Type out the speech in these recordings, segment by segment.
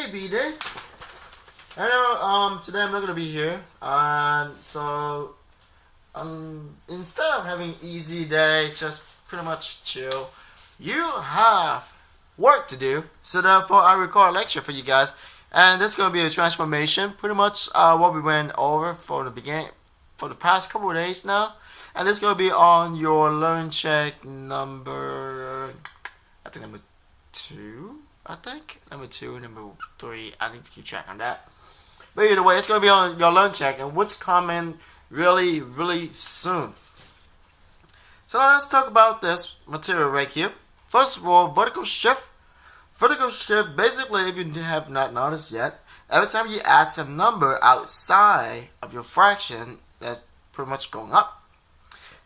Hey B-Day. Hello, today I'm not gonna be here. Instead of having easy day, just pretty much chill, you have work to do. So therefore I record a lecture for you guys. And this is gonna be a transformation, pretty much what we went over for the past couple of days now. And this is gonna be on your learn check number number 2. Number 2, number 3. I need to keep track on that. But either way, it's going to be on your learn check and what's coming really, really soon. So now let's talk about this material right here. First of all, vertical shift. Vertical shift, basically, if you have not noticed yet, every time you add some number outside of your fraction, that's pretty much going up.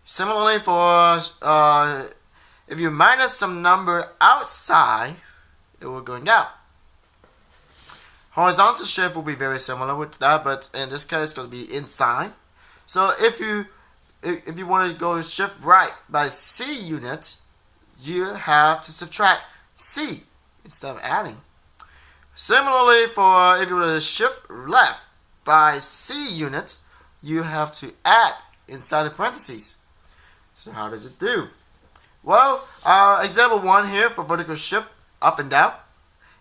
Similarly, for if you minus some number outside, it will go down. Horizontal shift will be very similar with that, but in this case, it's going to be inside. So if you want to go shift right by C units, you have to subtract C instead of adding. Similarly, for if you want to shift left by C units, you have to add inside the parentheses. So how does it do? Well, example 1 here for vertical shift up and down.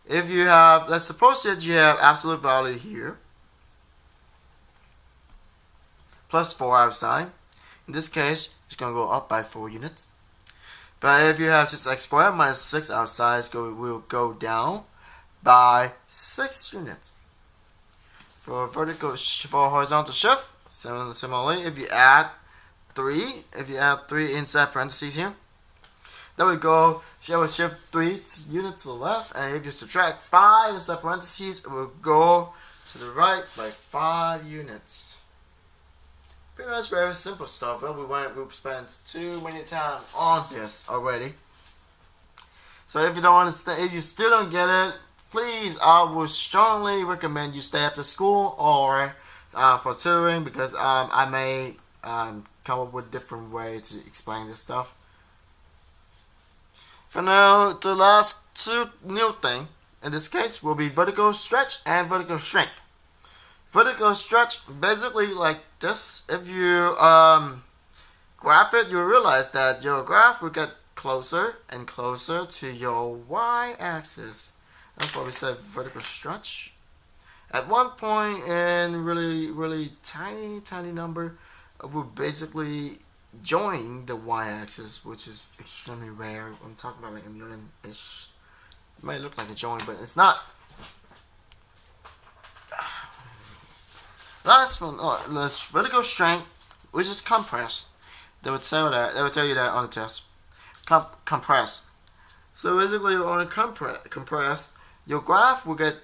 If you have, let's suppose that you have absolute value here, plus 4 outside. In this case, it's going to go up by 4 units. But if you have 6x squared minus 6 outside, it will go down by 6 units. For horizontal shift, similarly, if you add 3 inside parentheses here, then we go shift 3 units to the left, and if you subtract 5 inside parentheses, it will go to the right by 5 units. Pretty much very simple stuff. Well, we spent too many time on this already. So if you don't understand, if you still don't get it, please, I would strongly recommend you stay after school or for tutoring, because I may come up with a different way to explain this stuff. For now, the last 2 new things in this case will be vertical stretch and vertical shrink. Vertical stretch, basically like this. If you graph it, you'll realize that your graph will get closer and closer to your y-axis. That's why we said vertical stretch. At one point in really tiny number, will basically join the y-axis, which is extremely rare. I'm talking about like a million-ish. It might look like a join, but it's not. Last one, let's vertical shrink, which is compress. They would tell you that on the test. Compress. So basically, on a compress, your graph will get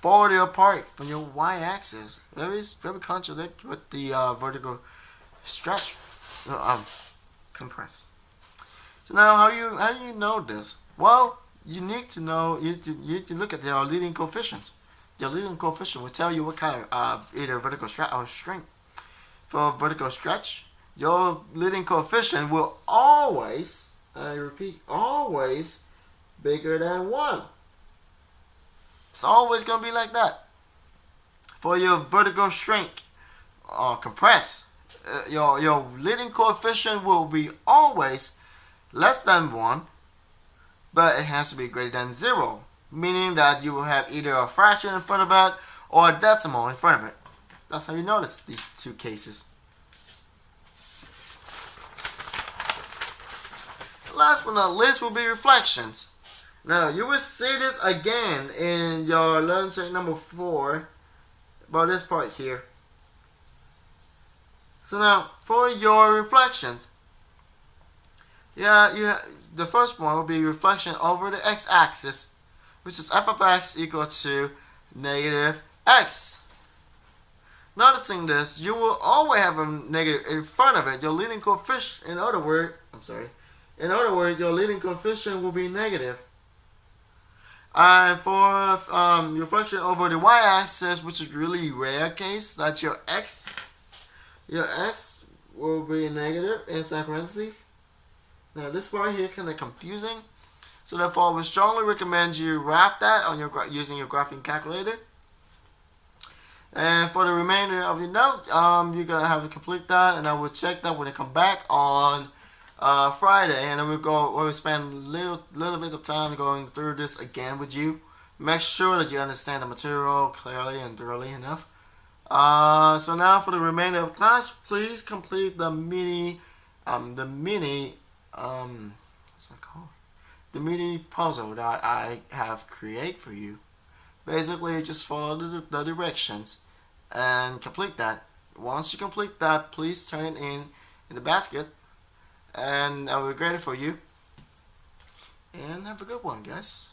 farther apart from your y-axis. Very contradict with the vertical stretch. Compress. So now, how do you know this? Well, you need to know. You need to look at your leading coefficients. Your leading coefficient will tell you what kind of either vertical stretch or shrink. For vertical stretch, your leading coefficient will always, I repeat, always bigger than 1. It's always going to be like that. For your vertical shrink or compress, your leading coefficient will be always less than 1, but it has to be greater than 0, meaning that you will have either a fraction in front of it or a decimal in front of it. That's how you notice these 2 cases. Last but not least will be reflections. Now, you will see this again in your learn check number 4 about this part here. So now, for your reflections, the first one will be reflection over the x-axis, which is f of x equal to negative x. Noticing this, you will always have a negative in front of it. Your leading coefficient, in other words, your leading coefficient will be negative. And for reflection over the y-axis, which is really rare case, that your x will be negative inside parentheses. Now this part here kind of confusing, So therefore, I would strongly recommend you wrap that on your using your graphing calculator. And for the remainder of your note, you're gonna have to complete that, and I will check that when I come back on Friday, and then we'll spend little bit of time going through this again with you. Make sure that you understand the material clearly and thoroughly enough. So now for the remainder of class, please complete the mini what's that called? The mini puzzle that I have created for you. Basically, just follow the directions and complete that. Once you complete that, please turn it in the basket, and I will grade it for you. And have a good one, guys.